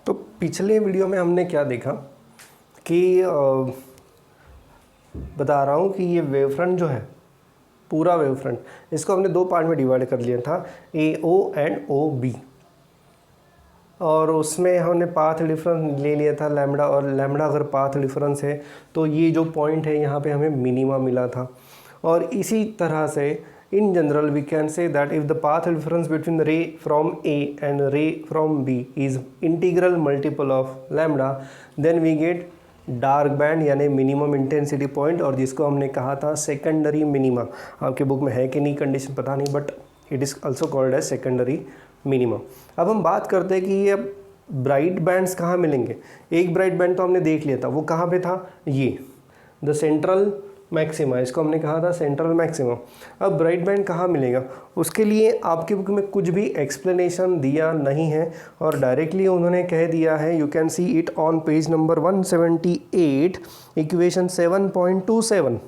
तो पिछले वीडियो में हमने क्या देखा कि बता रहा हूँ कि ये वेव फ्रंट जो है, पूरा वेव फ्रंट, इसको हमने दो पार्ट में डिवाइड कर लिया था, ए ओ एंड ओ बी। और उसमें हमने पाथ डिफरेंस ले लिया था लैम्बडा, और लैम्बडा अगर पाथ डिफरेंस है तो ये जो पॉइंट है यहाँ पे हमें मिनिमा मिला था। और इसी तरह से in general we can say that if the path difference between the ray from A and ray from B is integral multiple of lambda, then we get dark band यानी मिनिमम इंटेंसिटी पॉइंट, और जिसको हमने कहा था secondary minima. आपके book में है कि नहीं कंडीशन पता नहीं, but it is also called as secondary minimum. अब हम बात करते हैं कि ये ब्राइट बैंड्स कहाँ मिलेंगे। एक ब्राइट बैंड तो हमने देख लिया था, वो कहाँ पे था, ये द सेंट्रल मैक्सिमा, इसको हमने कहा था सेंट्रल मैक्सिमा। अब ब्राइट बैंड कहाँ मिलेगा, उसके लिए आपकी बुक में कुछ भी एक्सप्लेनेशन दिया नहीं है, और डायरेक्टली उन्होंने कह दिया है, you can see it on page number 178 equation 7.27,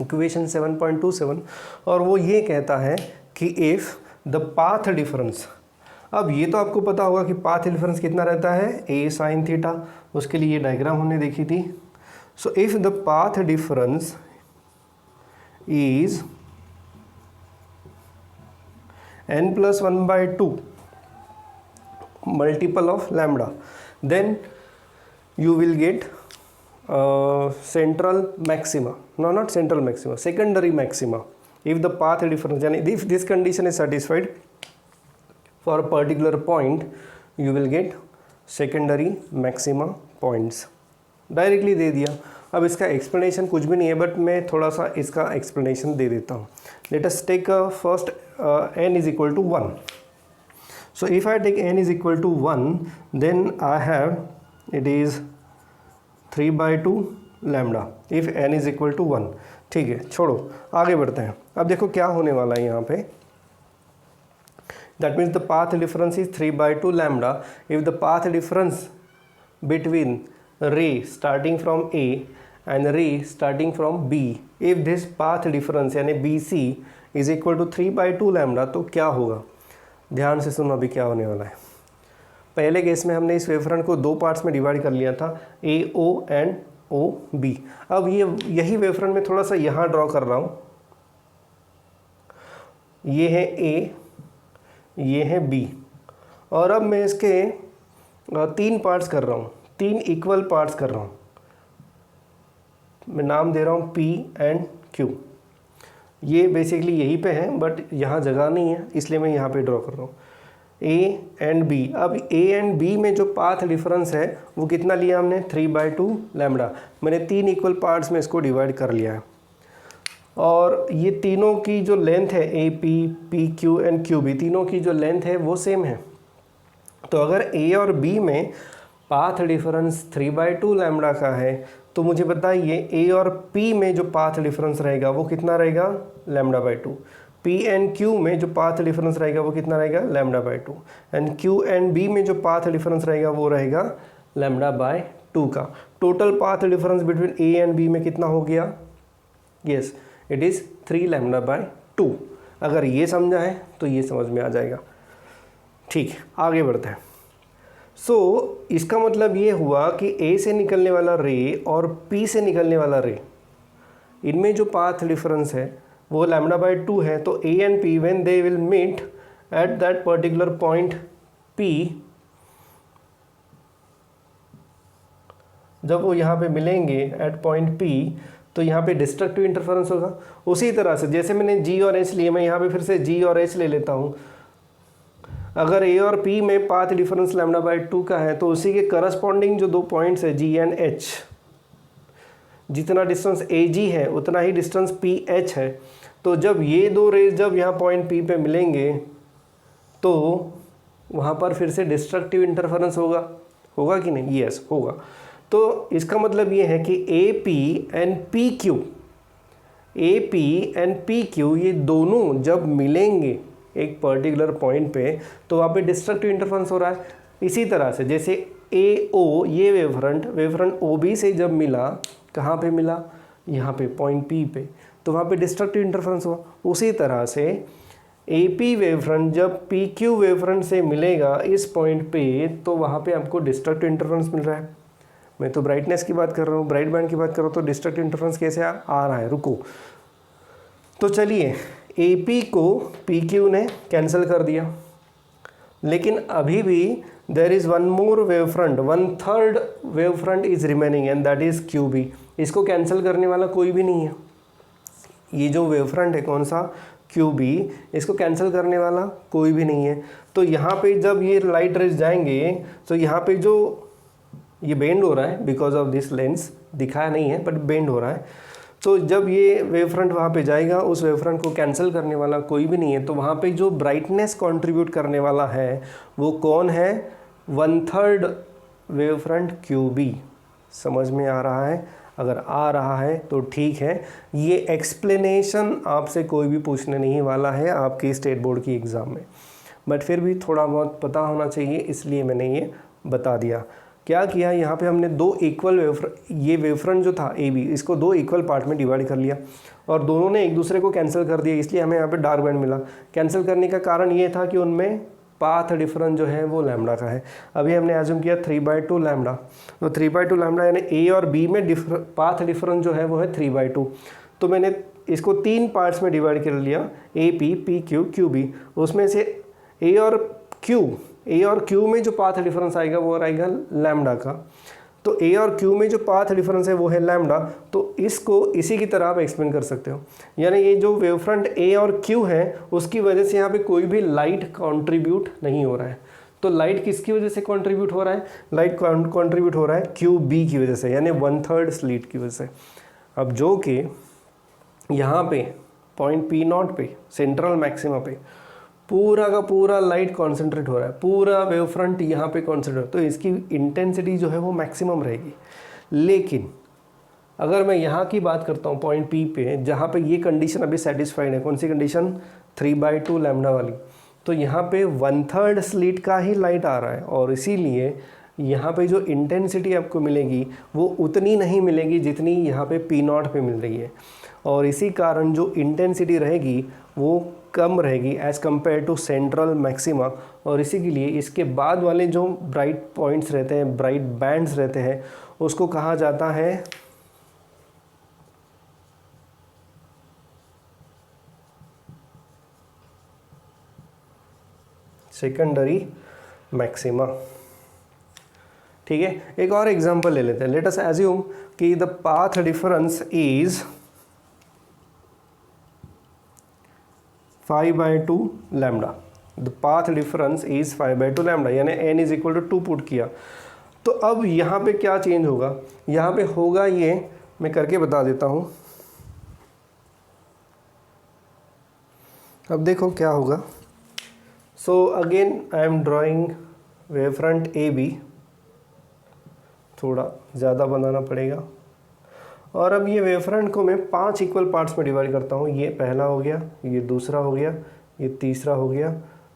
equation 7.27। और वो ये कहता है कि इफ़ द पाथ डिफरेंस, अब ये तो आपको पता होगा कि पाथ डिफरेंस कितना रहता है, ए साइन थीटा, उसके लिए ये डायग्राम हमने देखी थी। So if the path difference is n plus 1 by 2 multiple of lambda, then you will get central maxima, no, not central maxima, secondary maxima. If the path difference, and if this condition is satisfied for a particular point, you will get secondary maxima points. Directly दे दिया। अब इसका explanation कुछ भी नहीं है, but मैं थोड़ा सा इसका एक्सप्लेनेशन दे देता हूँ। Let us take first n is equal to 1। So if I take n is equal to 1, then I have it is 3/2 lambda if n is equal to 1। ठीक है, छोड़ो, आगे बढ़ते हैं। अब देखो क्या होने वाला है यहाँ पे। That means the path difference is 3/2 lambda if the path difference between ray starting from A and ray starting from B, if this path difference यानी BC is equal to 3/2 lambda, तो क्या होगा, ध्यान से सुनो अभी क्या होने वाला है। पहले केस में हमने इस वेवफ्रंट को दो पार्ट्स में डिवाइड कर लिया था, AO एंड OB। अब ये यही वेवफ्रंट में थोड़ा सा यहाँ ड्रॉ कर रहा हूँ, ये है A, ये है B, और अब मैं इसके तीन पार्ट्स कर रहा हूँ, तीन इक्वल पार्ट्स कर रहा हूँ। मैं नाम दे रहा हूँ P एंड Q। ये बेसिकली यहीं पे है, बट यहाँ जगह नहीं है, इसलिए मैं यहाँ पे ड्रॉ कर रहा हूँ A एंड B। अब A एंड B में जो पाथ डिफरेंस है वो कितना लिया हमने, 3/2 लैम्बडा। मैंने तीन इक्वल पार्ट्स में इसको डिवाइड कर लिया है, और ये तीनों की जो लेंथ है AP, PQ एंड QB, तीनों की जो लेंथ है वो सेम है। तो अगर A और B में पाथ डिफरेंस 3/2 लैम्बडा का है, तो मुझे बताइए A और P में जो पाथ डिफरेंस रहेगा वो कितना रहेगा, λ/2। P एंड Q में जो पाथ डिफरेंस रहेगा वो कितना रहेगा, λ/2। एंड Q एंड B में जो पाथ डिफरेंस रहेगा वो रहेगा λ/2 का। Total path difference between A and B में कितना हो गया, यस इट इज़ 3 λ/2। अगर ये समझा है तो ये समझ में आ जाएगा। ठीक है, आगे बढ़ते हैं। सो इसका मतलब ये हुआ कि A से निकलने वाला रे और P से निकलने वाला रे, इनमें जो पाथ डिफरेंस है वो λ/2 है। तो A and P when they will meet at that particular point P, जब वो यहाँ पे मिलेंगे एट पॉइंट P, तो यहाँ पे डिस्ट्रक्टिव इंटरफेरेंस होगा। उसी तरह से जैसे मैंने G और H लिए, मैं यहाँ पे फिर से G और H ले लेता हूँ। अगर A और P में पाथ डिफरेंस λ/2 का है, तो उसी के करस्पॉन्डिंग जो दो पॉइंट्स है G एंड H, जितना डिस्टेंस AG है उतना ही डिस्टेंस PH है। तो जब ये दो रेज जब यहाँ पॉइंट P पे मिलेंगे, तो वहाँ पर फिर से डिस्ट्रक्टिव इंटरफेरेंस होगा, होगा कि नहीं, यस होगा। तो इसका मतलब ये है कि AP and PQ, AP and PQ ये दोनों जब मिलेंगे एक पर्टिकुलर पॉइंट पे, तो वहाँ पे डिस्ट्रक्टिव इंटरफेरेंस हो रहा है। इसी तरह से जैसे AO ये वेवफ्रंट OB से जब मिला, कहाँ पे मिला, यहाँ पे पॉइंट P पे, तो वहाँ पे डिस्ट्रक्टिव इंटरफेरेंस हुआ। उसी तरह से AP वेवफ्रंट जब PQ वेवफ्रंट से मिलेगा इस पॉइंट पे, तो वहाँ पे आपको डिस्ट्रक्टिव इंटरफेरेंस मिल रहा है। मैं तो ब्राइटनेस की बात कर रहा हूँ, ब्राइट बैंड की बात कर रहा हूँ, तो डिस्ट्रक्टिव इंटरफेरेंस कैसे आ रहा है, रुको। तो चलिए AP को PQ ने कैंसिल कर दिया, लेकिन अभी भी there is one more wave front, 1/3 wave front is remaining and that is QB। इसको कैंसिल करने वाला कोई भी नहीं है। ये जो वेव फ्रंट है कौन सा, QB, इसको कैंसिल करने वाला कोई भी नहीं है। तो यहाँ पे जब ये लाइट रेज जाएंगे तो यहाँ पे जो ये बेंड हो रहा है बिकॉज ऑफ दिस लेंस, दिखाया नहीं है बट बेंड हो रहा है। तो जब ये वेव फ्रंट वहाँ पे जाएगा, उस वेव फ्रंट को कैंसिल करने वाला कोई भी नहीं है। तो वहाँ पे जो ब्राइटनेस कंट्रीब्यूट करने वाला है वो कौन है, 1/3 वेव फ्रंट QB। समझ में आ रहा है? अगर आ रहा है तो ठीक है। ये एक्सप्लेनेशन आपसे कोई भी पूछने नहीं वाला है आपकी स्टेट बोर्ड की एग्ज़ाम में, बट फिर भी थोड़ा बहुत पता होना चाहिए, इसलिए मैंने ये बता दिया। क्या किया, यहाँ पे हमने दो इक्वल ये वेवफ्रंट जो था AB, इसको दो इक्वल पार्ट में डिवाइड कर लिया और दोनों ने एक दूसरे को कैंसिल कर दिया, इसलिए हमें यहाँ पे डार्क बैंड मिला। कैंसिल करने का कारण ये था कि उनमें पाथ डिफरेंस जो है वो लैम्डा का है। अभी हमने एज्यूम किया 3/2 लैम्डा, तो 3/2 लैम्डा यानी A और B में पाथ डिफरेंस जो है वो है 3/2। तो मैंने इसको 3 पार्ट्स में डिवाइड कर लिया, AP, PQ, QB। उसमें से A और Q में जो पाथ डिफरेंस आएगा वो आएगा लैम्डा का। तो A और Q में जो पाथ डिफरेंस है वो है लैम्डा। तो इसको इसी की तरह आप एक्सप्लेन कर सकते हो, यानी ये जो वेवफ्रंट A और Q है उसकी वजह से यहाँ पे कोई भी लाइट कंट्रीब्यूट नहीं हो रहा है। तो लाइट किसकी वजह से कंट्रीब्यूट हो रहा है, लाइट कंट्रीब्यूट हो रहा है QB की वजह से, यानी 1/3 स्लिट की वजह से। अब जो कि यहाँ पे पॉइंट P0 पे, सेंट्रल मैक्सिमा पे पूरा का पूरा लाइट कॉन्सेंट्रेट हो रहा है, पूरा वेव फ्रंट यहाँ पे कॉन्सेंट्रेट, तो इसकी इंटेंसिटी जो है वो मैक्सिमम रहेगी। लेकिन अगर मैं यहाँ की बात करता हूँ पॉइंट P पे, जहाँ पे ये कंडीशन अभी सेटिस्फाइड है, कौन सी कंडीशन, 3/2 लैम्डा वाली, तो यहाँ पे 1/3 स्लिट का ही लाइट आ रहा है और इसीलिए यहाँ पे जो इंटेंसिटी आपको मिलेगी वो उतनी नहीं मिलेगी जितनी यहाँ पे P0 पे मिल रही है, और इसी कारण जो इंटेंसिटी रहेगी वो कम रहेगी as compare to central maxima. और इसी के लिए इसके बाद वाले जो ब्राइट पॉइंट्स रहते हैं, ब्राइट बैंड्स रहते हैं, उसको कहा जाता है सेकेंडरी मैक्सिमा। ठीक है, एक और एग्जांपल ले लेते हैं। लेट अस एज्यूम कि the path difference is 5/2 lambda. The path difference is 5/2 lambda, यानी n is equal to 2 put किया। तो अब यहाँ पे क्या चेंज होगा, यहाँ पे होगा ये, मैं करके बता देता हूँ। अब देखो क्या होगा। So again I am drawing wave front AB, थोड़ा ज़्यादा बनाना पड़ेगा। और अब ये वेवफ्रंट को मैं 5 इक्वल पार्ट्स में डिवाइड करता हूँ। ये पहला हो गया, ये दूसरा हो गया, ये तीसरा हो गया,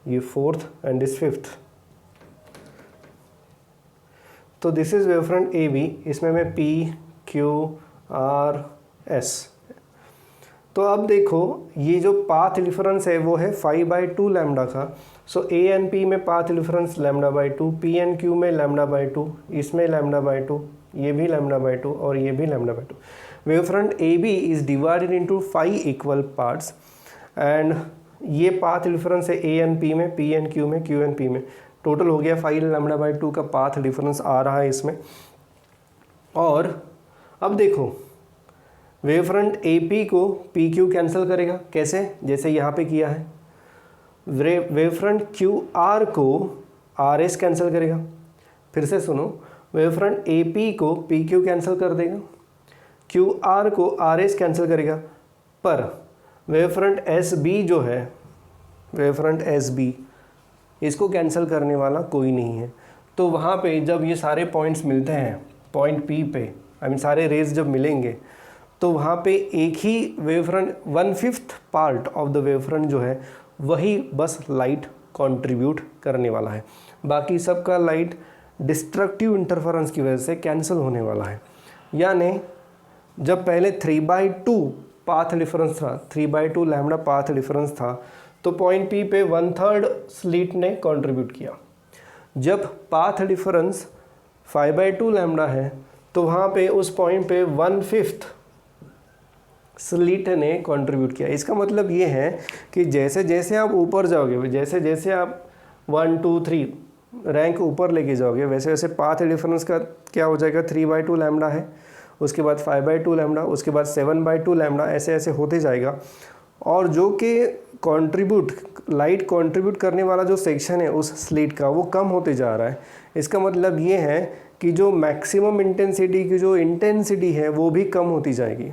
ये फोर्थ एंड दिस फिफ्थ। तो दिस इज वेवफ्रंट AB, इसमें मैं P, Q, R, S। तो अब देखो ये जो पाथ डिफरेंस है वो है 5/2 लैम्डा का। सो A एंड P में path difference λ/2, P and Q में λ/2, इसमें λ/2, ये भी λ/2 और ये भी λ/2। Wavefront AB is divided into 5 equal parts and ये पाथ डिफरेंस है A एंड P में, P एंड Q में, Q एंड P में। टोटल हो गया 5 λ/2 का पाथ डिफरेंस आ रहा है इसमें। और अब देखो वेवफ्रंट AP को PQ कैंसिल करेगा, कैसे, जैसे यहाँ पे किया है। वेवफ्रंट QR को RS कैंसिल करेगा। फिर से सुनो, वेवफ्रंट AP को PQ कैंसिल कर देगा, QR को RS कैंसिल करेगा, पर वेवफ्रंट SB जो है, वेवफ्रंट SB, इसको कैंसिल करने वाला कोई नहीं है। तो वहाँ पे जब ये सारे पॉइंट्स मिलते हैं पॉइंट P पे, आई मीन सारे रेज जब मिलेंगे, तो वहाँ पे एक ही wavefront 1/5 part of the wavefront जो है वही बस लाइट कंट्रीब्यूट करने वाला है, बाकी सबका लाइट डिस्ट्रक्टिव इंटरफेरेंस की वजह से कैंसिल होने वाला है। यानी जब पहले 3/2 पाथ डिफरेंस था, 3/2 लैम्डा पाथ डिफरेंस था, तो पॉइंट पी पे 1/3 स्लिट ने कंट्रीब्यूट किया। जब पाथ डिफरेंस 5/2 लैम्डा है तो वहाँ पे उस पॉइंट पे 1/5 स्लिट ने कंट्रीब्यूट किया। इसका मतलब ये है कि जैसे जैसे आप ऊपर जाओगे, जैसे जैसे आप 1 2 3 रैंक ऊपर लेके जाओगे, वैसे वैसे पाथ डिफरेंस का क्या हो जाएगा, 3/2 लैम्डा है, उसके बाद 5/2 लैम्डा, उसके बाद 7/2 लैम्डा, ऐसे ऐसे होते जाएगा। और जो कि लाइट कंट्रीब्यूट करने वाला जो सेक्शन है उस स्लिट का, वो कम होते जा रहा है। इसका मतलब ये है कि जो मैक्सिमम इंटेंसिटी की जो इंटेंसिटी है वो भी कम होती जाएगी।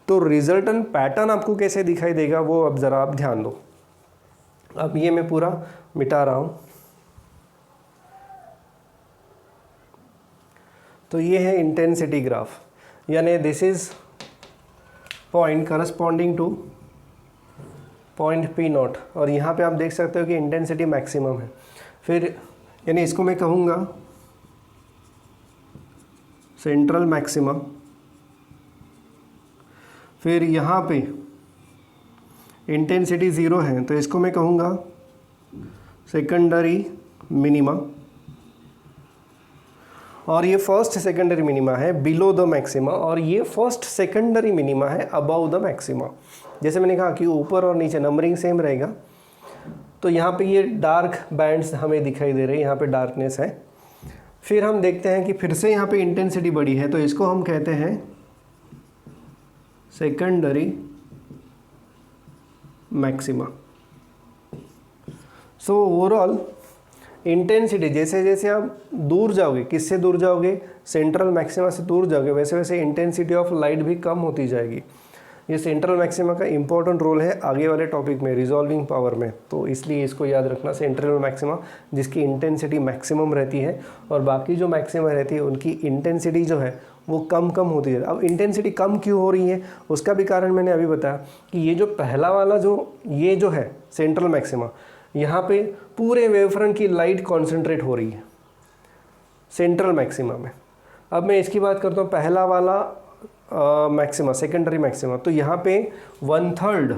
तो रिजल्टेंट पैटर्न आपको कैसे दिखाई देगा वो अब ज़रा आप ध्यान दो। अब ये मैं पूरा मिटा रहा हूँ। तो ये है इंटेंसिटी ग्राफ, यानी this is point corresponding two point P not, और यहाँ पे आप देख सकते हो कि इंटेंसिटी मैक्सिमम है। फिर यानी इसको मैं कहूँगा सेंट्रल मैक्सिमम। फिर यहाँ पे इंटेंसिटी 0 है तो इसको मैं कहूँगा सेकेंडरी मिनिमा, और ये फर्स्ट सेकेंडरी मिनिमा है बिलो द मैक्सिमा, और ये फर्स्ट सेकेंडरी मिनिमा है अबव द मैक्सिमा। जैसे मैंने कहा कि ऊपर और नीचे नंबरिंग सेम रहेगा। तो यहाँ पे ये डार्क बैंड्स हमें दिखाई दे रहे हैं, यहाँ पे डार्कनेस है। फिर हम देखते हैं कि फिर से यहाँ पे इंटेंसिटी बड़ी है, तो इसको हम कहते हैं secondary maxima. So overall intensity जैसे जैसे आप दूर जाओगे, किससे दूर जाओगे, सेंट्रल मैक्सिमा से दूर जाओगे, वैसे वैसे इंटेंसिटी ऑफ लाइट भी कम होती जाएगी। ये सेंट्रल मैक्सिमा का इंपॉर्टेंट रोल है आगे वाले टॉपिक में, रिजॉल्विंग पावर में, तो इसलिए इसको याद रखना। सेंट्रल मैक्सिमा जिसकी इंटेंसिटी मैक्सिमम रहती है और बाकी जो मैक्सिमा रहती है उनकी इंटेंसिटी जो है वो कम कम होती है। अब इंटेंसिटी कम क्यों हो रही है उसका भी कारण मैंने अभी बताया कि ये जो पहला वाला ये जो है सेंट्रल मैक्सिमा, यहाँ पे पूरे वेवफ्रंट की लाइट कॉन्सेंट्रेट हो रही है सेंट्रल मैक्सिमा में। अब मैं इसकी बात करता हूँ पहला वाला मैक्सिमा, सेकेंडरी मैक्सिमा, तो यहाँ पे 1/3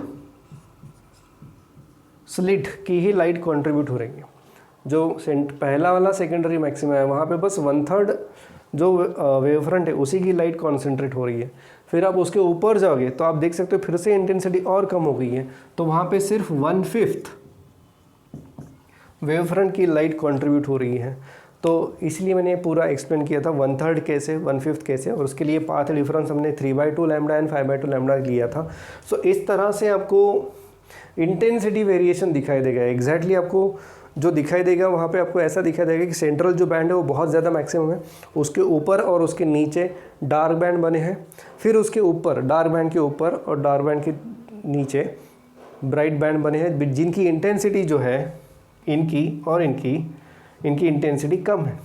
स्लिट की ही लाइट कंट्रीब्यूट हो रही है। जो पहला वाला सेकेंडरी मैक्सिमा है वहाँ पे बस 1/3 जो वेवफ्रंट है उसी की लाइट कॉन्सेंट्रेट हो रही है। फिर आप उसके ऊपर जाओगे तो आप देख सकते हो फिर से इंटेंसिटी और कम हो गई है, तो वहाँ पे सिर्फ 1/5 वेवफ्रंट की लाइट कंट्रीब्यूट हो रही है। तो इसलिए मैंने पूरा एक्सप्लेन किया था 1/3 कैसे, 1/5 कैसे, और उसके लिए पाथ डिफरेंस हमने 3/2 लैम्डा एंड 5/2 लैम्डा लिया था। सो इस तरह से आपको इंटेंसिटी वेरिएशन दिखाई देगा। एग्जैक्टली आपको जो दिखाई देगा वहाँ पे आपको ऐसा दिखाई देगा कि सेंट्रल जो बैंड है वो बहुत ज़्यादा मैक्सिमम है, उसके ऊपर और उसके नीचे डार्क बैंड बने हैं, फिर उसके ऊपर डार्क बैंड के ऊपर और डार्क बैंड के नीचे ब्राइट बैंड बने हैं, जिनकी इंटेंसिटी जो है इनकी और इनकी इंटेंसिटी कम है।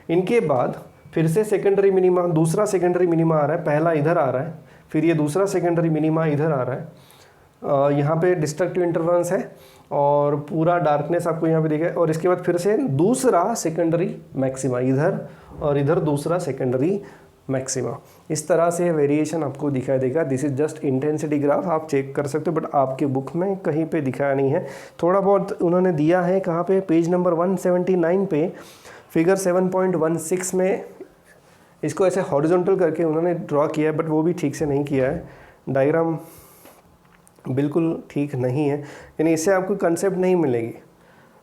इनके बाद फिर से सेकेंडरी मिनिमा, दूसरा सेकेंडरी मिनिमा आ रहा है, पहला इधर आ रहा है, फिर ये दूसरा सेकेंडरी मिनिमा इधर आ रहा है। यहाँ पे डिस्ट्रक्टिव इंटरफेरेंस है और पूरा डार्कनेस आपको यहाँ पे दिखा है, और इसके बाद फिर से दूसरा सेकेंडरी मैक्सिमा इधर, और इधर दूसरा सेकेंडरी मैक्सिमा। इस तरह से वेरिएशन आपको दिखाई देगा। This is just intensity graph, आप चेक कर सकते हो, बट आपके बुक में कहीं पे दिखाया नहीं है। थोड़ा बहुत उन्होंने दिया है, कहाँ पे, पेज नंबर 179 पे फिगर 7.16 में इसको ऐसे हॉरिजॉन्टल करके उन्होंने ड्रॉ किया है, बट वो भी ठीक से नहीं किया है, डायग्राम बिल्कुल ठीक नहीं है, यानी इससे आपको कंसेप्ट नहीं मिलेगी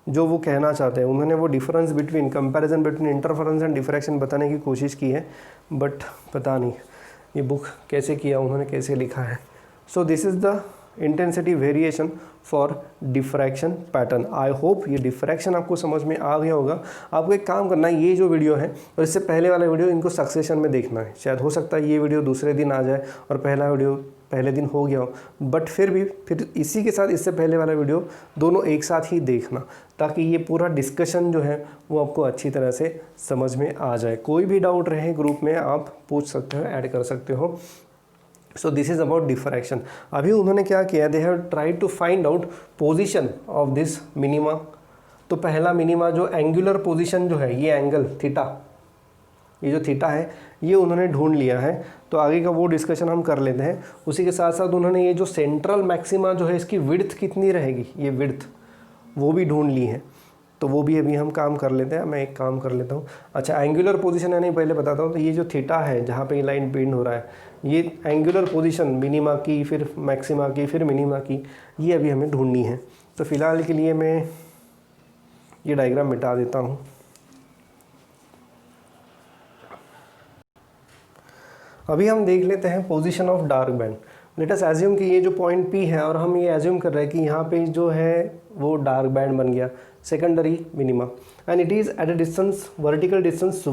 जो वो कहना चाहते हैं। उन्होंने वो difference between, comparison between interference and diffraction बताने की कोशिश की है, बट पता नहीं ये बुक कैसे किया उन्होंने, कैसे लिखा है। सो this is the intensity variation for diffraction pattern. I hope ये डिफ्रैक्शन आपको समझ में आ गया होगा। आपको एक काम करना है, ये जो वीडियो है और इससे पहले वाला वीडियो, इनको सक्सेशन में देखना है। शायद हो सकता है ये वीडियो दूसरे दिन आ जाए और पहला वीडियो पहले दिन हो गया हो, बट फिर इसी के साथ इससे पहले वाला वीडियो दोनों एक साथ ही देखना, ताकि ये पूरा डिस्कशन जो है वो आपको अच्छी तरह से समझ में आ जाए। कोई भी डाउट रहे ग्रुप में आप पूछ सकते हो, ऐड कर सकते हो। So this is about diffraction. अभी उन्होंने क्या किया, they have tried to find out position of this minima. तो पहला मिनिमा जो एंगुलर पोजीशन जो है, ये एंगल थीटा, ये जो थीटा है ये उन्होंने ढूंढ लिया है। तो आगे का वो डिस्कशन हम कर लेते हैं। उसी के साथ साथ उन्होंने ये जो सेंट्रल मैक्सिमा जो है इसकी विड्थ कितनी रहेगी, ये विड्थ वो भी ढूंढ ली है। तो वो भी अभी हम काम कर लेते हैं। मैं एक काम कर लेता हूँ। अच्छा, एंगुलर पोजीशन है नहीं, पहले बताता हूँ। तो ये जो थीटा है जहाँ पे ये लाइन बेंड हो रहा है, ये एंगुलर पोजीशन मिनिमा की, फिर मैक्सिमा की, फिर मिनिमा की, ये अभी हमें ढूंढनी है। तो फिलहाल के लिए मैं ये डायग्राम मिटा देता हूँ। अभी हम देख लेते हैं position of dark band. Late us assume कि ये जो पॉइंट P है और हम ये एज्यूम कर रहे हैं कि यहाँ पे जो है वो डार्क बैंड बन गया, secondary minima, and it is at a distance, vertical distance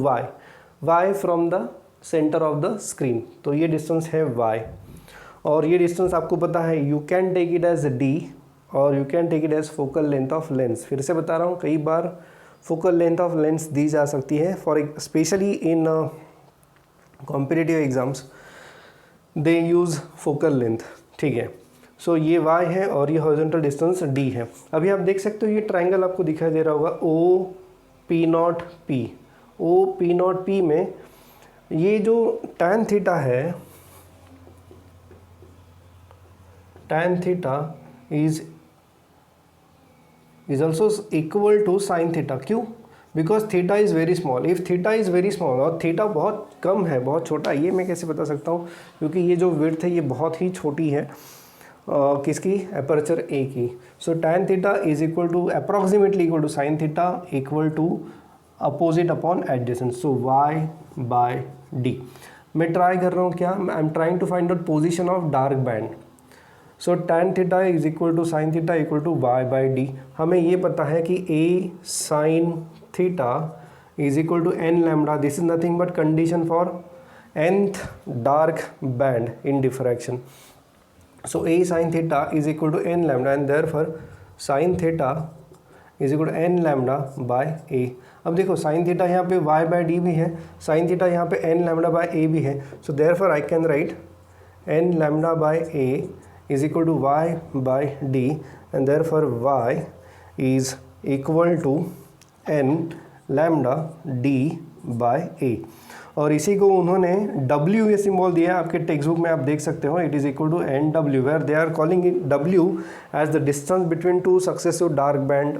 y from the centre of the screen. तो ये डिस्टेंस है y, और ये डिस्टेंस आपको पता है, you can take it as d और you can take it as focal length of lens. फिर से बता रहा हूँ, कई बार फोकल लेंथ ऑफ लेंस दी जा सकती है for specially in competitive exams they use focal length, ठीक है। सो ये y है और ये हॉरिजॉन्टल डिस्टेंस d है। अभी आप देख सकते हो ये ट्राइंगल आपको दिखाई दे रहा होगा OP0P। OP0P में ये जो tan थीटा है, tan theta is also equal to sine theta. क्यों? Because theta is very small. If theta is very small, और थीटा बहुत कम है, बहुत छोटा, ये मैं कैसे बता सकता हूँ? क्योंकि ये जो विड्थ है ये बहुत ही छोटी है, किसकी? एपर्चर ए की। So tan theta is equal to approximately equal to sine theta equal to opposite upon adjacent, so y/d। मैं ट्राई कर रहा हूँ क्या? I am trying to find out position of dark band. So tan theta is equal to sine theta equal to y/d। हमें ये पता है कि a sine theta is equal to n lambda. This is nothing but condition for nth dark band in diffraction. So a sine theta is equal to n lambda and therefore sine theta is equal to n lambda by a। अब देखो sine theta यहाँ पे y/d भी है, sine theta यहाँ पे n lambda by a भी है। So therefore I can write n lambda by a is equal to y/d and therefore y is equal to n lambda d by a। और इसी को उन्होंने w ये symbol दिया है, आपके टेक्स्ट बुक में आप देख सकते हो। It is equal to nw where they are calling it w as the distance between two successive dark band,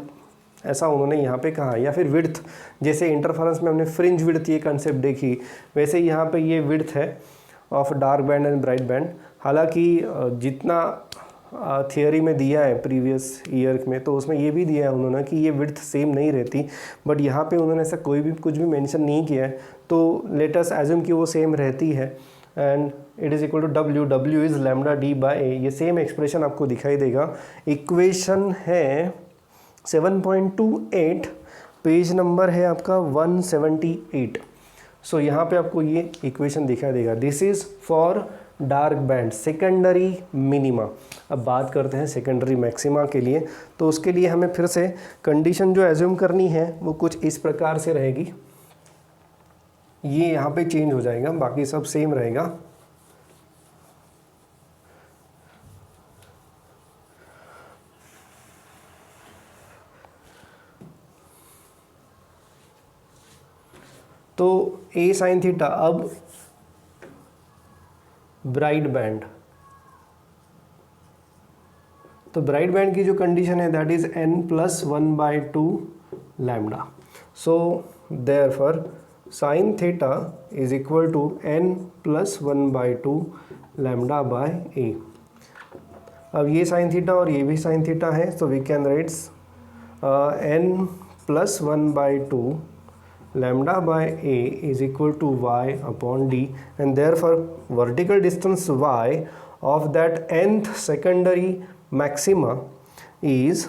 ऐसा उन्होंने यहाँ पे कहा। या फिर विड्थ, जैसे इंटरफेरेंस में हमने फ्रिंज विड्थ ये कंसेप्ट देखी, वैसे यहाँ पे ये विड्थ है of dark band and bright band. हालांकि जितना थियोरी में दिया है प्रीवियस ईयर में, तो उसमें ये भी दिया है उन्होंने कि ये विड्थ सेम नहीं रहती, बट यहाँ पे उन्होंने ऐसा कोई भी कुछ भी मेंशन नहीं किया है। तो लेट अस एज्यूम कि वो सेम रहती है and it is equal to w is lambda d by a। ये सेम एक्सप्रेशन आपको दिखाई देगा। इक्वेशन है 7.28, पेज नंबर है आपका 178। सो यहाँ पे आपको ये इक्वेशन दिखाई देगा। This is for dark band secondary minima. अब बात करते हैं सेकेंडरी मैक्सिमा के लिए। तो उसके लिए हमें फिर से कंडीशन जो एज्यूम करनी है वो कुछ इस प्रकार से रहेगी। ये यहाँ पे चेंज हो जाएगा, बाकी सब सेम रहेगा। तो a साइन थीटा, अब ब्राइट बैंड, तो ब्राइट बैंड की जो कंडीशन है that is n+1/2 lambda. So therefore sine theta is equal to n+1/2 lambda by a। अब ये साइन थीटा और ये भी साइन थीटा है, so we can write n+1/2 lambda by a is equal to y upon d, and therefore vertical distance y of that nth secondary maxima is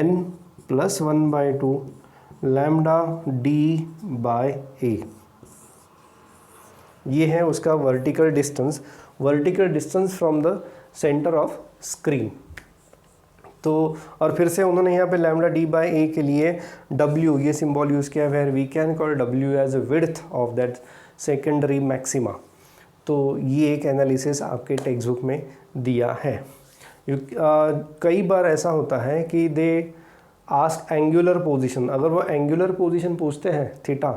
n+1/2 lambda d by a। ये है उसका vertical distance from the centre of screen. तो और फिर से उन्होंने यहाँ पे लैम्डा d बाई ए के लिए w ये सिंबल यूज़ किया, where we can call w as a width of that secondary maxima. तो ये एक एनालिसिस आपके टेक्स्ट बुक में दिया है। कई बार ऐसा होता है कि दे आस्क एंगुलर पोजीशन, अगर वो एंगुलर पोजीशन पूछते हैं थीटा,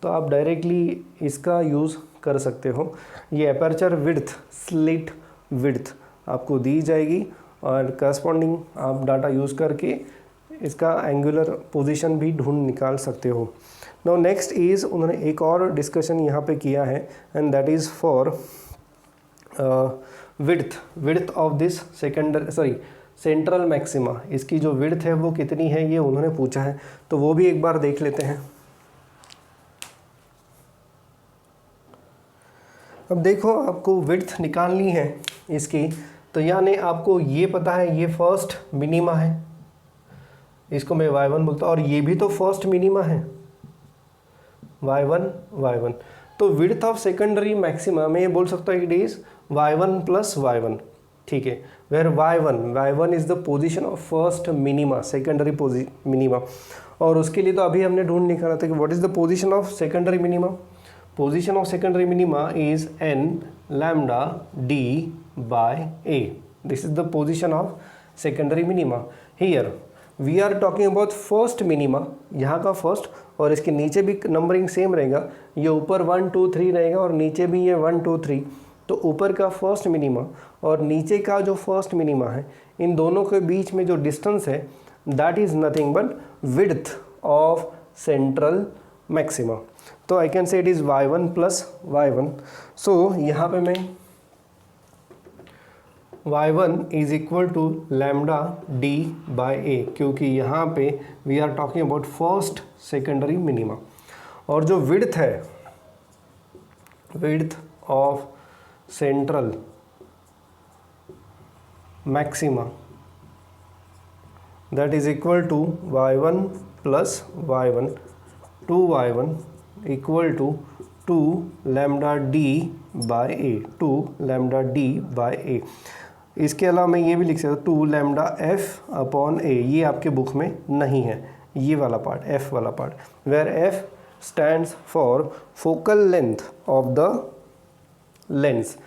तो आप डायरेक्टली इसका यूज़ कर सकते हो। ये अपर्चर विड्थ, स्लिट विड्थ आपको दी जाएगी और करस्पॉन्डिंग आप डाटा यूज़ करके इसका एंगुलर पोजीशन भी ढूंढ निकाल सकते हो। नाउ नेक्स्ट इज़, उन्होंने एक और डिस्कशन यहाँ पे किया है and that is for width of this central maxima. इसकी जो विड्थ है वो कितनी है ये उन्होंने पूछा है, तो वो भी एक बार देख लेते हैं। अब देखो, आपको विड्थ निकालनी है इसकी, तो यानी आपको ये पता है ये फर्स्ट मिनिमा है, इसको मैं y1 बोलता हूँ, और ये भी तो फर्स्ट मिनिमा है y1। तो विड्थ ऑफ सेकेंडरी मैक्सिमा में ये बोल सकता हूँ it is y1 plus y1, ठीक है। Where y1 is the position of first minima, secondary minima. और उसके लिए तो अभी हमने ढूंढ निकाला था कि what is the position of secondary minima. Position of secondary minima is n lambda d by a. This is the position of secondary minima. Here we are talking about first minima, यहाँ का first, और इसके नीचे भी numbering same रहेगा, ये ऊपर 1 2 3 रहेगा और नीचे भी ये 1 2 3। तो ऊपर का फर्स्ट मिनिमा और नीचे का जो फर्स्ट मिनिमा है, इन दोनों के बीच में जो डिस्टेंस है that is nothing but width of central maxima. तो I can say it is y1 plus y1। So यहाँ पे मैं y1 is equal to lambda d by a, क्योंकि यहाँ पे we are talking about first secondary minima. और जो width है, width of central maxima, that is equal to y1 plus y1, 2y1 equal to 2 lambda d by a, 2 lambda d by a। इसके अलावा मैं ये भी लिख सकता हूँ 2 लैम्डा f अपॉन a। ये आपके बुक में नहीं है, ये वाला पार्ट, f वाला part, where f stands for focal length of the lens.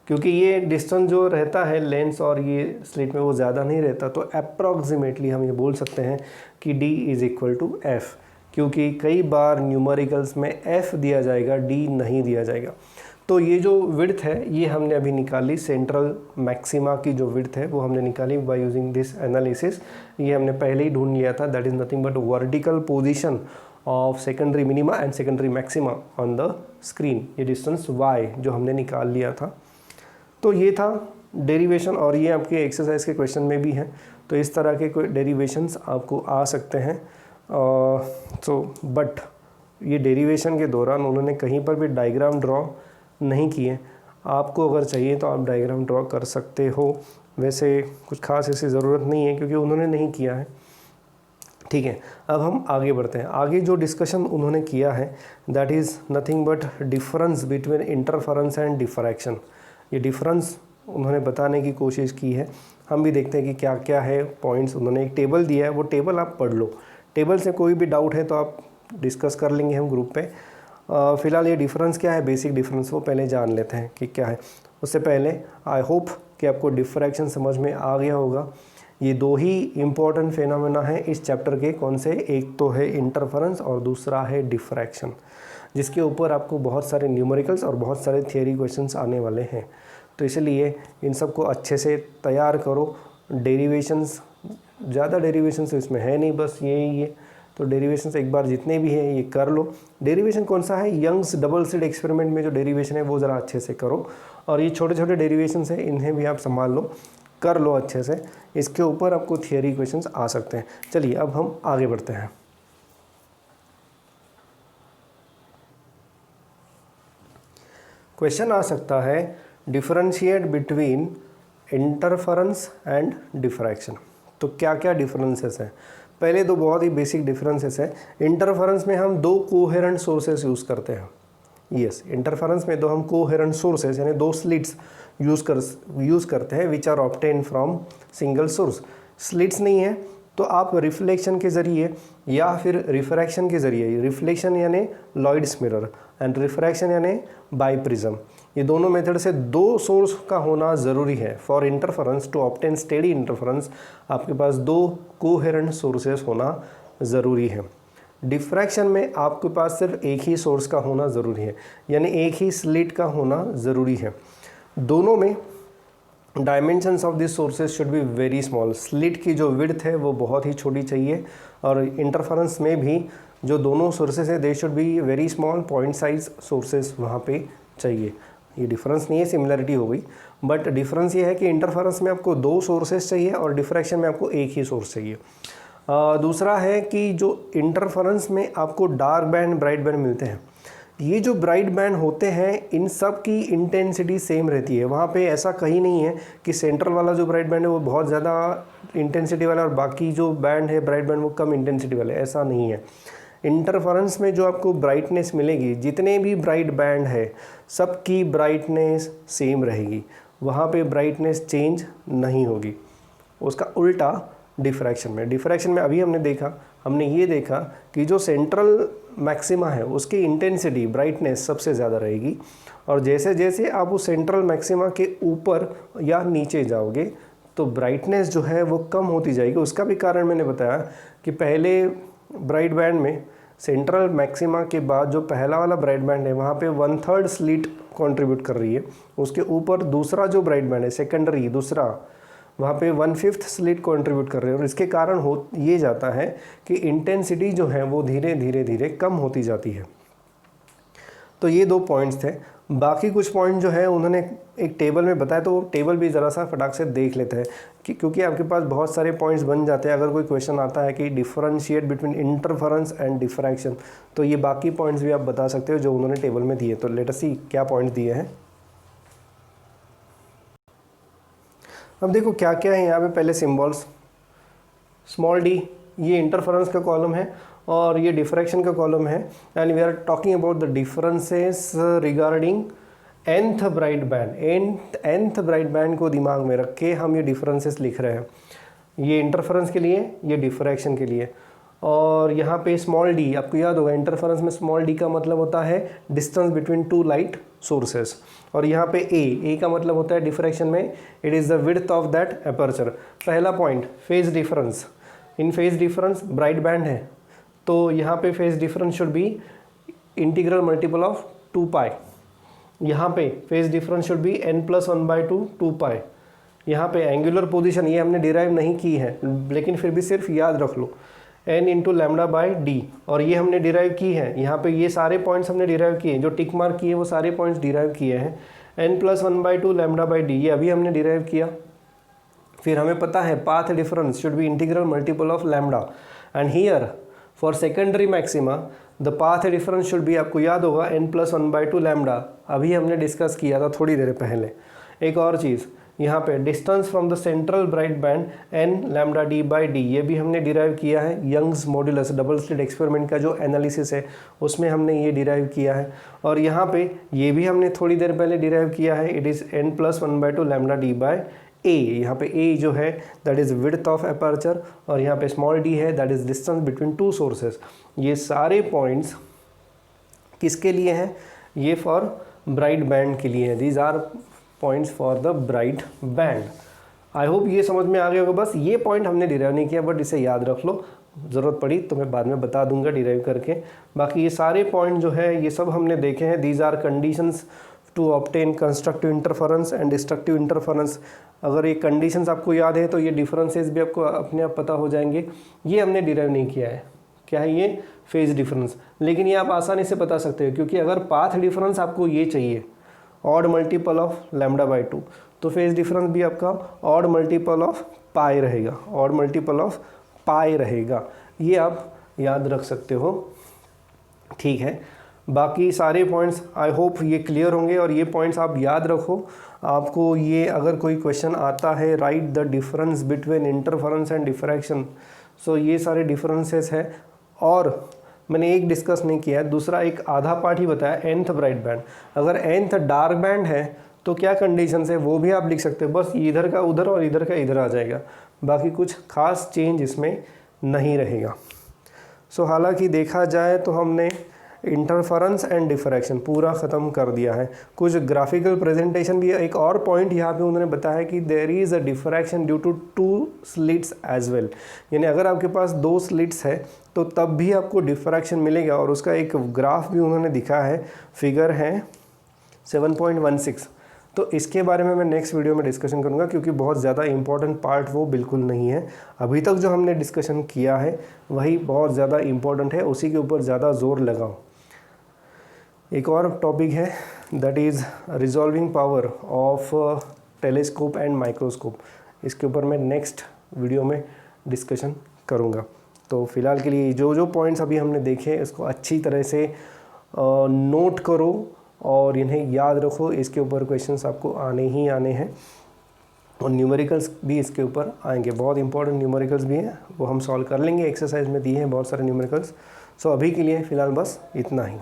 क्योंकि ये डिस्टेंस जो रहता है लेंस और ये स्लिट में वो ज़्यादा नहीं रहता, तो अप्रॉक्सीमेटली हम ये बोल सकते हैं कि d is equal to f, क्योंकि कई बार न्यूमेरिकल्स में f दिया जाएगा, d नहीं दिया जाएगा। तो ये जो विड्थ है ये हमने अभी निकाली, सेंट्रल मैक्सिमा की जो विड्थ है वो हमने निकाली बाय यूजिंग दिस एनालिसिस। ये हमने पहले ही ढूंढ लिया था, that is nothing but vertical position of secondary minima and secondary maxima on the screen. ये डिस्टेंस y जो हमने निकाल लिया था। तो ये था डेरिवेशन, और ये आपके एक्सरसाइज के क्वेश्चन में भी है। तो इस तरह के कोई डेरिवेशंस आपको आ सकते हैं। बट ये डेरिवेशन के दौरान उन्होंने कहीं पर भी डायग्राम ड्रॉ नहीं किए। आपको अगर चाहिए तो आप डायग्राम ड्रॉ कर सकते हो, वैसे कुछ खास ऐसी ज़रूरत नहीं है क्योंकि उन्होंने नहीं किया है, ठीक है। अब हम आगे बढ़ते हैं। आगे जो डिस्कशन उन्होंने किया है that is nothing but difference between interference and diffraction. ये डिफरेंस उन्होंने बताने की कोशिश की है। हम भी देखते हैं कि क्या क्या है पॉइंट्स। उन्होंने एक टेबल दिया है, वो टेबल आप पढ़ लो। टेबल से कोई भी डाउट है तो आप डिस्कस कर लेंगे हम ग्रुप पे। फ़िलहाल ये डिफरेंस क्या है, बेसिक डिफरेंस वो पहले जान लेते हैं कि क्या है। उससे पहले आई होप कि आपको डिफ्रैक्शन समझ में आ गया होगा। ये दो ही इम्पॉर्टेंट फेनोमेना है इस चैप्टर के। कौन से? एक तो है इंटरफेरेंस और दूसरा है डिफ्रैक्शन, जिसके ऊपर आपको बहुत सारे न्यूमेरिकल्स और बहुत सारे थियरी क्वेश्चंस आने वाले हैं। तो इसलिए इन सब को अच्छे से तैयार करो। डेरिवेशंस, ज़्यादा डेरिवेशंस तो इसमें है नहीं, बस यही है। तो डेरिवेशंस एक बार जितने भी हैं ये कर लो। डेरिवेशन कौन सा है? यंग्स डबल स्लिट एक्सपेरिमेंट में जो डेरिवेशन है वो ज़रा अच्छे से करो। और ये छोटे छोटे डेरिवेशंस हैं, इन्हें भी आप संभाल लो, कर लो अच्छे से। इसके ऊपर आपको थियरी क्वेश्चंस आ सकते हैं। चलिए अब हम आगे बढ़ते हैं। क्वेश्चन आ सकता है differentiate between interference and diffraction. तो क्या क्या डिफरेंसेस हैं? पहले दो बहुत ही बेसिक डिफरेंसेस हैं। इंटरफेरेंस में हम दो कोहेरेंट सोर्सेस यूज़ करते हैं। यस, इंटरफेरेंस में तो हम कोहेरेंट सोर्सेस यानी दो स्लिट्स यूज़ करते हैं which are obtain from single source. Slits नहीं है तो आप रिफ्लेक्शन के ज़रिए या फिर रिफ्रैक्शन के ज़रिए, रिफ्लेक्शन यानी लॉयड्स मिरर एंड रिफ्रैक्शन यानी बाइप्रिज्म, ये दोनों मेथड से दो सोर्स का होना ज़रूरी है। For interference, to obtain steady interference, आपके पास दो कोहेरेंट सोर्सेस होना ज़रूरी है। डिफ्रैक्शन में आपके पास सिर्फ एक ही सोर्स का होना ज़रूरी है, यानी एक ही स्लिट का होना ज़रूरी है। दोनों में dimensions of this sources should be very small. Slit की जो विड्थ है वो बहुत ही छोटी चाहिए, और इंटरफेरेंस में भी जो दोनों सोर्सेज है they should be very small, point size sources वहाँ पे चाहिए। ये डिफरेंस नहीं है, सिमिलरिटी हो गई, बट डिफरेंस ये है कि इंटरफेरेंस में आपको दो सोर्सेज चाहिए और डिफ्रैक्शन में आपको एक ही सोर्स चाहिए। दूसरा है कि जो इंटरफेरेंस में आपको डार्क बैंड, ब्राइट बैंड मिलते हैं, ये जो ब्राइट बैंड होते हैं इन सब की इंटेंसिटी सेम रहती है। वहाँ पे ऐसा कहीं नहीं है कि सेंट्रल वाला जो ब्राइट बैंड है वो बहुत ज़्यादा इंटेंसिटी वाला और बाकी जो बैंड है ब्राइट बैंड वो कम इंटेंसिटी वाला है, ऐसा नहीं है। इंटरफेरेंस में जो आपको ब्राइटनेस मिलेगी, जितने भी ब्राइट बैंड है सबकी ब्राइटनेस सेम रहेगी, वहाँ पे ब्राइटनेस चेंज नहीं होगी। उसका उल्टा डिफ्रैक्शन में अभी हमने ये देखा कि जो सेंट्रल मैक्सिमा है उसकी इंटेंसिटी, ब्राइटनेस सबसे ज़्यादा रहेगी, और जैसे जैसे आप उस सेंट्रल मैक्सिमा के ऊपर या नीचे जाओगे तो ब्राइटनेस जो है वो कम होती जाएगी। उसका भी कारण मैंने बताया कि पहले ब्राइट बैंड में सेंट्रल मैक्सिमा के बाद जो पहला वाला ब्राइट बैंड है वहाँ पे 1/3 स्लिट कंट्रीब्यूट कर रही है, उसके ऊपर दूसरा जो ब्राइट बैंड है सेकेंडरी दूसरा, वहाँ पे 1/5 स्लिट कंट्रीब्यूट कर रहे हैं, और इसके कारण ये जाता है कि इंटेंसिटी जो है वो धीरे धीरे कम होती जाती है। तो ये 2 पॉइंट्स थे। बाकी कुछ पॉइंट जो है उन्होंने एक टेबल में बताया, तो वो टेबल भी ज़रा सा फटाक से देख लेते हैं कि क्योंकि आपके पास बहुत सारे पॉइंट्स बन जाते हैं। अगर कोई क्वेश्चन आता है कि differentiate between interference and diffraction, तो ये बाकी पॉइंट्स भी आप बता सकते हो जो उन्होंने टेबल में दिए। तो लेट अस सी क्या पॉइंट्स दिए हैं। अब देखो क्या क्या है यहाँ पे। पहले सिम्बॉल्स, स्मॉल डी ये इंटरफेरेंस का कॉलम है और ये डिफ्रैक्शन का कॉलम है, and we are talking about the differences regarding nth bright band. nth bright band को दिमाग में रख के हम ये डिफरेंसेस लिख रहे हैं, ये इंटरफेरेंस के लिए, ये डिफ्रैक्शन के लिए। और यहाँ पे स्मॉल डी आपको याद होगा, इंटरफेरेंस में स्मॉल डी का मतलब होता है डिस्टेंस बिटवीन 2 लाइट सोर्सेस, और यहाँ पे ए का मतलब होता है डिफ्रैक्शन में it is the width of that aperture. पहला पॉइंट फेज डिफरेंस। इन फेज डिफरेंस ब्राइट बैंड है तो यहाँ पे phase difference should be integral multiple of 2 पाई। यहाँ पे phase difference should be n+1/2 2 पाई। यहाँ पे एंगुलर पोजीशन ये हमने डिराइव नहीं की है, लेकिन फिर भी सिर्फ याद रख लो n × λ/d, और ये हमने डिराइव की है। यहाँ पे ये सारे पॉइंट्स हमने डिराइव किए हैं, जो टिक मार्क किए वो सारे पॉइंट्स डिराइव किए हैं। n+1/2 λ/d ये अभी हमने डिराइव किया। फिर हमें पता है path difference should be integral multiple of lambda, and here for secondary maxima the path difference should be, आपको याद होगा n+1/2 लैम्डा, अभी हमने डिस्कस किया था थोड़ी देर पहले। एक और चीज़ यहाँ पे distance from the central bright band n λd/d ये भी हमने डिराइव किया है। Young's modulus double slit experiment का जो एनालिसिस है उसमें हमने ये डिराइव किया है, और यहाँ पे ये भी हमने थोड़ी देर पहले डिराइव किया है। It is n+1/2 λd/a। यहाँ पे a जो है that is width of aperture, और यहाँ पे स्मॉल d है that is distance between 2 sources. ये सारे पॉइंट्स किसके लिए हैं? ये फॉर ब्राइट बैंड के लिए हैं। These are points for the bright band. I hope ये समझ में आ गया होगा। बस ये पॉइंट हमने डिराइव नहीं किया, बट इसे याद रख लो, ज़रूरत पड़ी तो मैं बाद में बता दूंगा डिराइव करके। बाकी ये सारे पॉइंट जो है ये सब हमने देखे हैं। These are conditions to obtain constructive interference and destructive interference. अगर ये कंडीशंस आपको याद है तो ये डिफरेंसेस भी आपको अपने आप पता हो जाएंगे। ये हमने डिराइव नहीं किया है। क्या है ये? Phase difference. लेकिन ये आप आसानी से बता सकते हो, क्योंकि अगर पाथ डिफरेंस आपको ये चाहिए ऑड मल्टीपल ऑफ λ/2, तो फेज डिफरेंस भी आपका ऑड मल्टीपल ऑफ पाई रहेगा, ऑड मल्टीपल ऑफ पाई रहेगा। ये आप याद रख सकते हो, ठीक है। बाकी सारे पॉइंट्स आई होप ये क्लियर होंगे, और ये पॉइंट्स आप याद रखो। आपको ये अगर कोई क्वेश्चन आता है right the difference between interference and diffraction, so ये सारे डिफरेंसेस है। और मैंने एक डिस्कस नहीं किया है, दूसरा एक आधा पार्ट ही बताया nth ब्राइट बैंड। अगर nth डार्क बैंड है तो क्या कंडीशन है वो भी आप लिख सकते हो, बस इधर का उधर और इधर का इधर आ जाएगा, बाकी कुछ खास चेंज इसमें नहीं रहेगा। सो हालांकि देखा जाए तो हमने इंटरफेरेंस एंड डिफ्रैक्शन पूरा ख़त्म कर दिया है। कुछ ग्राफिकल प्रेजेंटेशन भी है। एक और पॉइंट यहाँ पे उन्होंने बताया कि there is a diffraction due to 2 slits as well, यानी अगर आपके पास 2 स्लिट्स है तो तब भी आपको डिफ्रैक्शन मिलेगा, और उसका एक ग्राफ भी उन्होंने दिखा है, फिगर है 7.16। तो इसके बारे में मैं नेक्स्ट वीडियो में डिस्कशन करूंगा, क्योंकि बहुत ज़्यादा इम्पॉर्टेंट पार्ट वो बिल्कुल नहीं है। अभी तक जो हमने डिस्कशन किया है वही बहुत ज़्यादा इम्पॉर्टेंट है, उसी के ऊपर ज़्यादा जोर लगाओ। एक और टॉपिक है that is resolving power of telescope and microscope. इसके ऊपर मैं नेक्स्ट वीडियो में डिस्कशन करूँगा। तो फ़िलहाल के लिए जो जो पॉइंट्स अभी हमने देखे इसको अच्छी तरह से नोट करो और इन्हें याद रखो। इसके ऊपर क्वेश्चंस आपको आने ही आने हैं, और न्यूमेरिकल्स भी इसके ऊपर आएंगे। बहुत इंपॉर्टेंट न्यूमेरिकल्स भी हैं, वो हम सॉल्व कर लेंगे। एक्सरसाइज में दिए हैं बहुत सारे न्यूमेरिकल्स। सो अभी के लिए फ़िलहाल बस इतना ही।